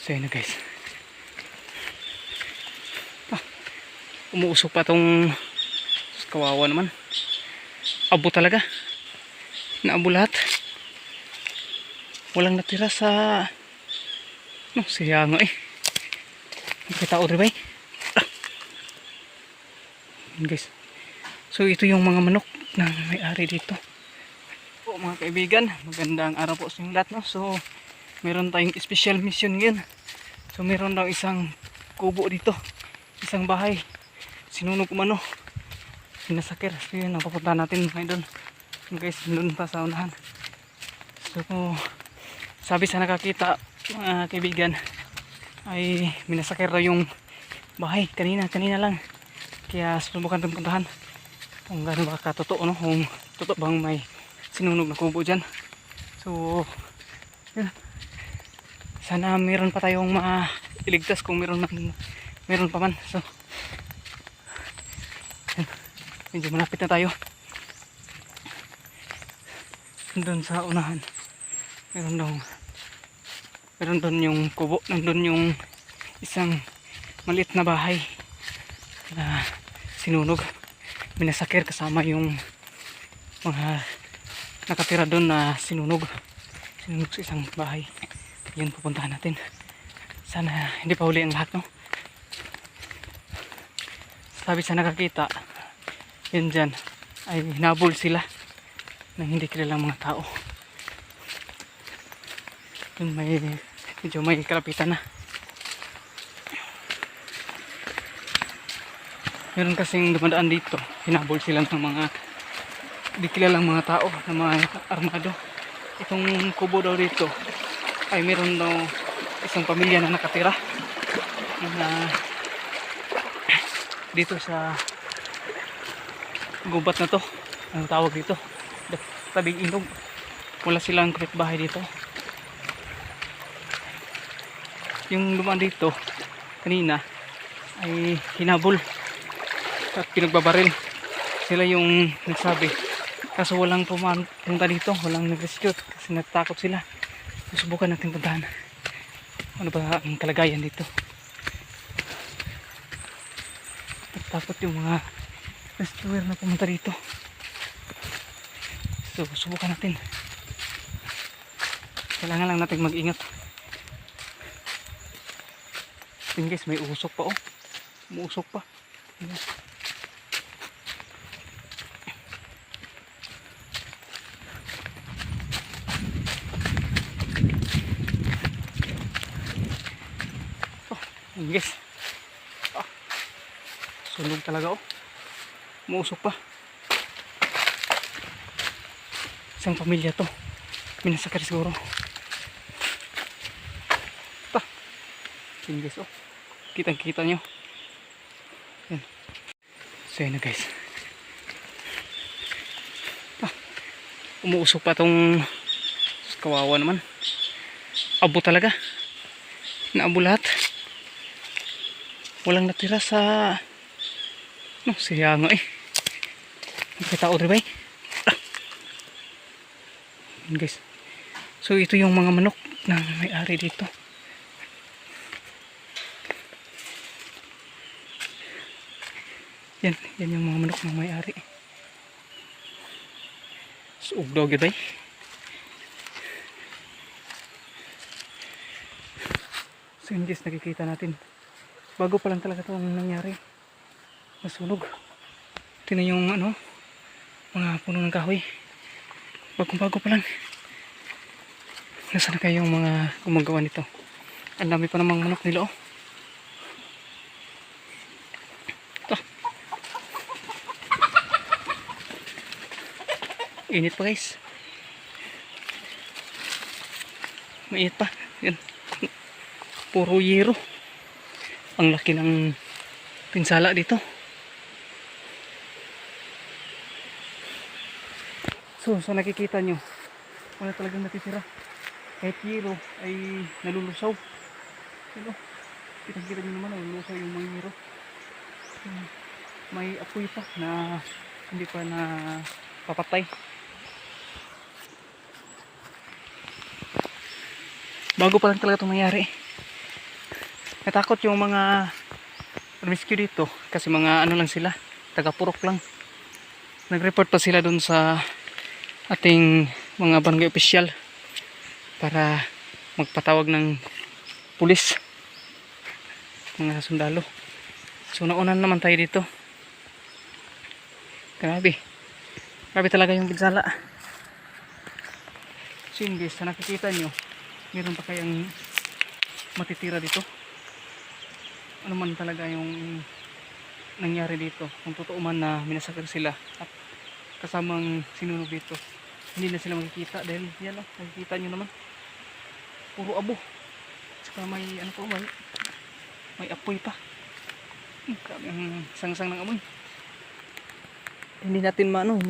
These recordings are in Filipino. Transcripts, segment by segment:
So yun na guys. Umuusok pa tong kawawa naman. Abo talaga. Naabo lahat. Walang natira sa siya nga nakita ko rin guys. So ito yung mga manok na may-ari dito po mga kaibigan. Magandang araw po sa inyong lahat, no? So meron tayong special mission ngayon. So meron daw isang kubo dito, isang bahay sinunog umano, sinasakir. So yun ang papuntahan natin ngayon doon guys, doon pa sa unahan. So sabi sa nakakita mga kaibigan ay minasakir daw yung bahay kanina lang, kaya subukan itong puntahan kung gano'n ba katotoo, no? Kung totoo bang may sinunog na kubo dyan. So yun, sana meron pa tayong mailigtas kung meron pa man. So yun, medyo malapit na tayo. Doon sa unahan meron doon yung kubo, nandun yung isang maliit na bahay na sinunog, minasakir kasama yung mga nakatira doon na sinunog sa isang bahay. Yun pupuntahan natin. Sana hindi pa huli ang lahat, no? Sabi sa nakakita yun dyan ay hinabol sila ng hindi kilalang mga tao. Yun, medyo may kalapitan na. Meron kasing dumadaan dito, hinabol sila ng mga di kilalang mga tao na mga armado. Itong kubo daw dito ay meron daw isang pamilya na nakatira na dito sa gubat na to, ang tawag dito, tabing ilog. Wala silang kapitbahay dito. Yung dumaan dito kanina ay hinabol at pinagbabaril. Sila yung nagsabi, kaso walang pumunta dito, walang nag-rescue kasi natakot sila. Susubukan natin puntahan ano ba ang kalagayan dito. Takot yung mga rescuer na pumunta dito. So subukan natin. Kailangan lang natin mag-ingat. Tingnan guys, may usok pa, umuusok pa. Guys, sunog talaga, umuusok pa. Isang pamilya to, minasakar siguro. Yun guys, kitang kita nyo. Yan. So yun na guys, umuusok pa tong kawawa naman. Abo talaga, naabo lahat. Walang natira sa siya nga nakita ko rin guys. So ito yung mga manok na may-ari dito. Yan yung mga manok na may-ari. So ugdaw gid. So yun guys, nakikita natin bago pa lang talaga ito ang nangyari, nasunog. Tingnan yung mga puno ng kahoy, bago pa lang. Nasaan na kayo yung mga gumagawa nito? Ang dami pa namang manok nila, init pa guys, mainit pa. Yan, puro yero. Ang laki ng pinsala dito. So nakikita nyo, wala talagang natitira. Kahit yero ay nalulusaw. Kita-kita nyo naman, nalulusaw yung mga yero. May apoy pa na hindi pa na papatay. Bago pa lang talaga itong nangyari. Natakot yung mga rescue dito kasi mga ano lang sila, taga-purok lang. Nag-report pa sila dun sa ating mga barangay official para magpatawag ng pulis, mga sundalo. So naunan naman tayo dito. Grabe talaga yung pinsala. So yun guys, sa nakikita nyo, meron pa kayang matitira dito. Ano man talaga yung nangyari dito, kung totoo man na minasakir sila at kasamang sinunog dito, hindi na sila makikita dahil yan o, nakikita nyo naman, puro abo, saka may ano po, may apoy pa. Grabe ang sangsang ng amoy. Hindi natin anong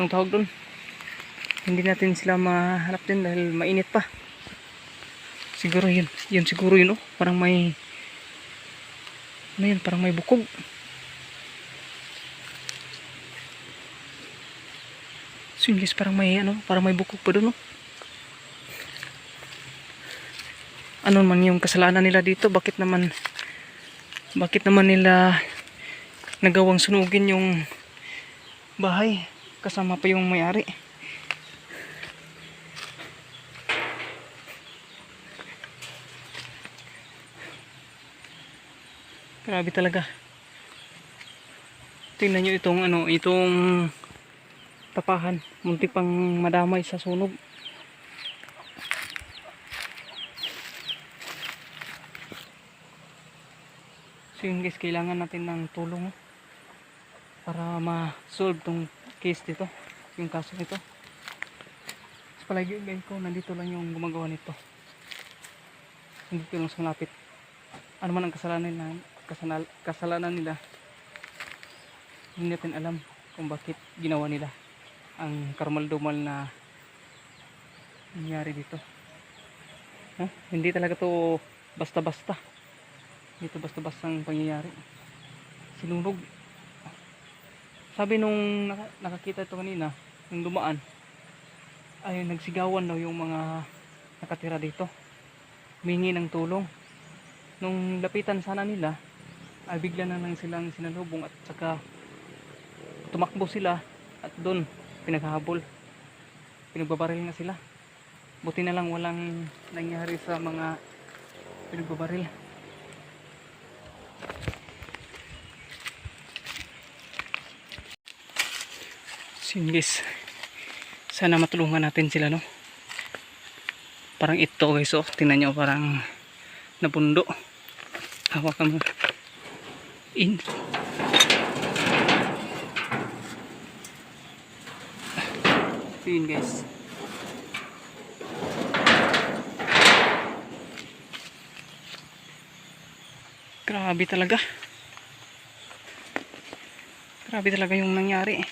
tawag doon, hindi natin sila mahanap din dahil mainit pa. Siguro yun siguro yun, oh, parang may ano yun, parang may bukog. So yun guys, parang may bukog pa doon, oh. Ano man yung kasalanan nila dito, bakit naman nila nagawang sunugin yung bahay kasama pa yung may-ari. Grabe talaga. Tingnan nyo itong tapahan, muntik pang madamay sa sunog. So yun guys, kailangan natin ng tulong para ma-solve tong case dito, yung kaso nito. So palagi guys ko, nandito lang yung gumagawa nito, nandito lang sa malapit. Ano man ang kasalanan nila, hindi natin alam kung bakit ginawa nila ang karmaldumal na nangyari dito. Hindi talaga to basta-basta. Dito basta-bastang pangyayari. Sinunog. Sabi nung nakakita ito kanina, nung dumaan, ay nagsigawan daw yung mga nakatira dito, humingi ng tulong. Nung lapitan sana nila, ay bigla na lang silang sinalubong at saka tumakbo sila at doon pinaghahabol, pinagbabaril na sila. Buti na lang walang nangyari sa mga pinagbabaril. So yun guys, sana matulungan natin sila, no? Parang ito guys, oh, tingnan nyo, parang napundo. Hawakan mo in. So yun guys, grabe talaga yung nangyari.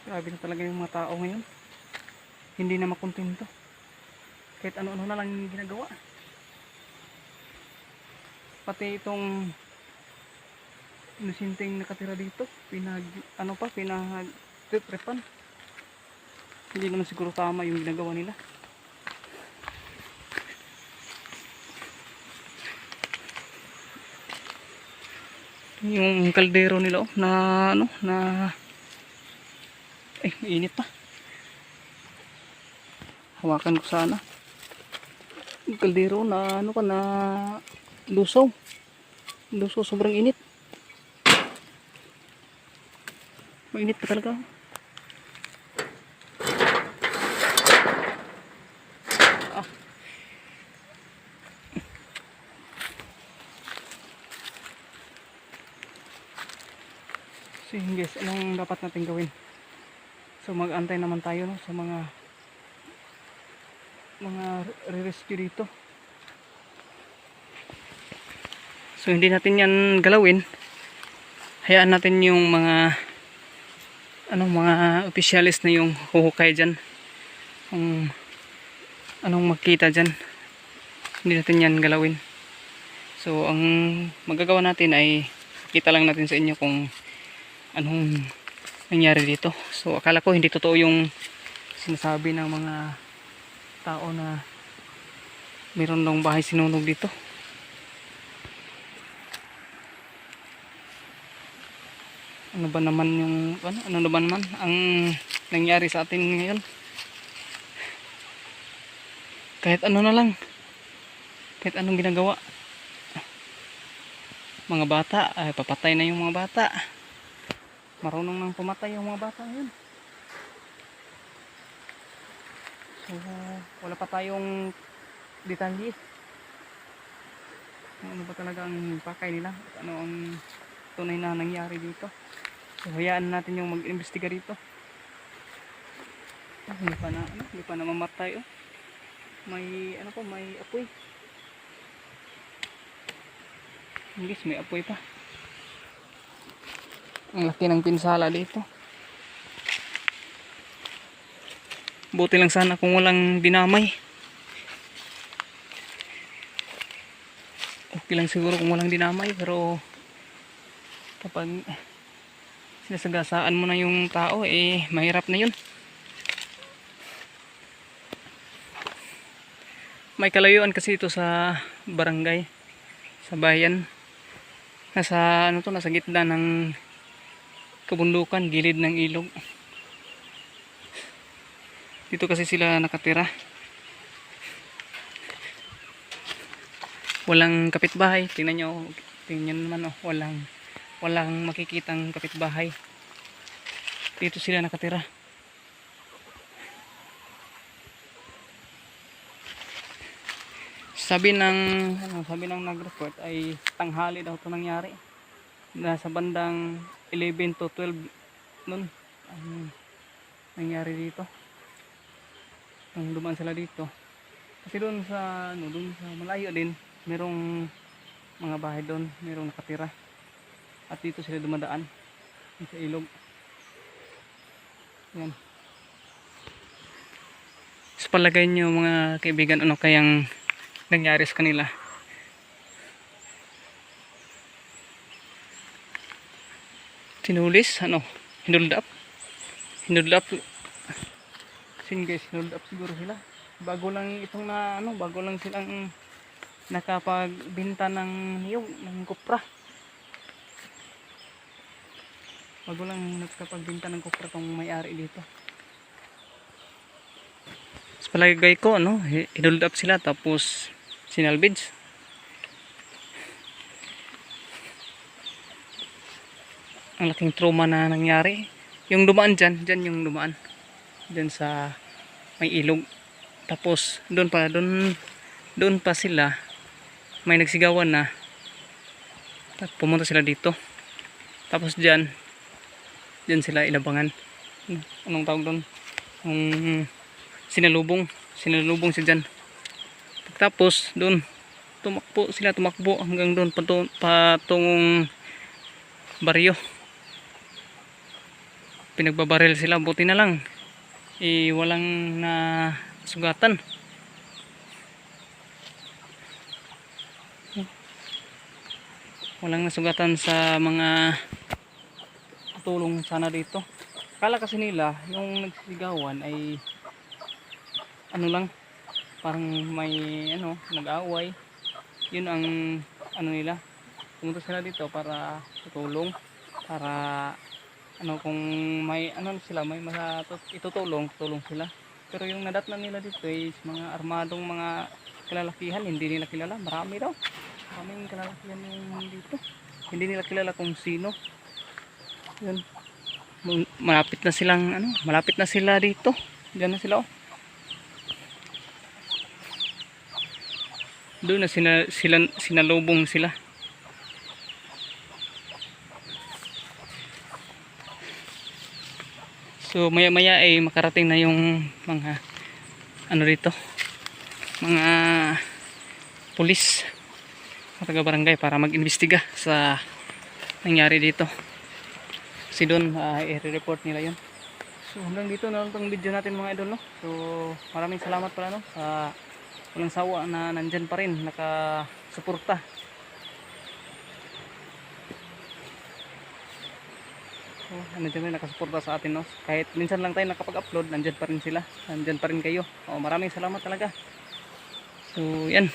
Grabe na talaga yung mga tao ngayon, hindi na makontento kahit ano-ano na lang yung ginagawa. Pati itong inosenteng nakatira dito, pinag-tripan. Hindi naman siguro tama yung ginagawa nila. Yung kaldero nila, oh, mainit pa. Hawakan ko sana. Yung kaldero na lusaw. Sobrang init. Mainit pa talaga. So yun guys, anong dapat natin gawin? So mag-antay naman tayo, no, sa mga re-rescue dito. So hindi natin yan galawin. Hayaan natin yung mga opisyalis na yung huhukay dyan, kung anong makita dyan. Hindi natin yan galawin. So ang magagawa natin ay kita lang natin sa inyo kung anong nangyari dito. So akala ko hindi totoo yung sinasabi ng mga tao na meron daw bahay sinunog dito. Ano ba naman yung ano naman man ang nangyari sa atin ngayon? Kahit ano na lang, kahit anong ginagawa, mga bata ay papatay na yung mga bata. Marunong nang pumatay yung mga bata ngayon. So wala pa tayong detalye kung ano ba talaga ang pakay nila at ano ang tunay na nangyari dito. So hayaan natin yung mag-imbestiga dito. Hindi pa na mamatay. Oh. May ano pa, may apoy. Guys, may apoy pa. Ang laki ng pinsala dito. Buti lang sana kung walang dinamay. Okay lang siguro kung walang dinamay, pero kapag sinasagasaan mo na yung tao, eh mahirap na yun. May kalayuan kasi ito sa barangay, sa bayan. Nasa ano to, nasa gitna ng kabundukan, gilid ng ilog. Dito kasi sila nakatira. Walang kapitbahay. Tingnan nyo naman oh, walang makikitang kapitbahay. Dito sila nakatira. Sabi ng nag-report ay tanghali daw 'to nangyari. Nasa bandang 11 to 12 noon ang nangyari dito. Nung dumaan sila dito. Kasi doon sa malayo din, merong mga bahay doon, merong nakatira. At dito sila dumadaan sa ilog. Yan. Sa palagay nyo mga kaibigan, ano kayang nangyari sa kanila? Tinulis, hinold up. Sin guys, hinold up siguro sila. Bago lang silang nakapagbenta ng niyog, ng kopra. Bago lang nakapagbenta ng kopra tong may-ari dito. Sa palagay ko, hinold up sila tapos sinalvage. Ang laking trauma na nangyari. Yung dumaan dyan yung dumaan. Dyan sa may ilog. Tapos doon pa sila, may nagsigawan na. Pumunta sila dito. Tapos dyan sila inabangan. Anong tawag doon? Sinalubong siya dyan. Tapos doon tumakbo hanggang doon patungong baryo. Pinagbabaril sila, buti na lang walang na sugatan. Walang nasugatan sa mga tulong sana dito. Akala kasi nila yung nagsisigawan ay lang, parang may nag-aaway. Yun ang nila. Pumunta sila dito para tutulong, para kung may may itutulong sila. Pero yung nadatnan nila dito is mga armadong mga kalalakihan, hindi nila kilala. Marami daw. Maraming kalalakihan yung dito. Hindi nila kilala kung sino. Yun. Malapit na sila dito. Diyan na sila oh. Doon na sinalubong sila. So maya maya ay makarating na yung mga dito, mga pulis at taga barangay para mag-imbestiga sa nangyari dito. Kasi doon i-report nila yun. So hanggang dito na lang itong video natin mga idol, no? So maraming salamat pala sa walang sawa na nandyan pa rin nakasuporta. So nandiyan rin nakasuporta sa atin, no? Kahit minsan lang tayo nakapag-upload, nandiyan pa rin sila, nandiyan pa rin kayo. Maraming salamat talaga. So yan.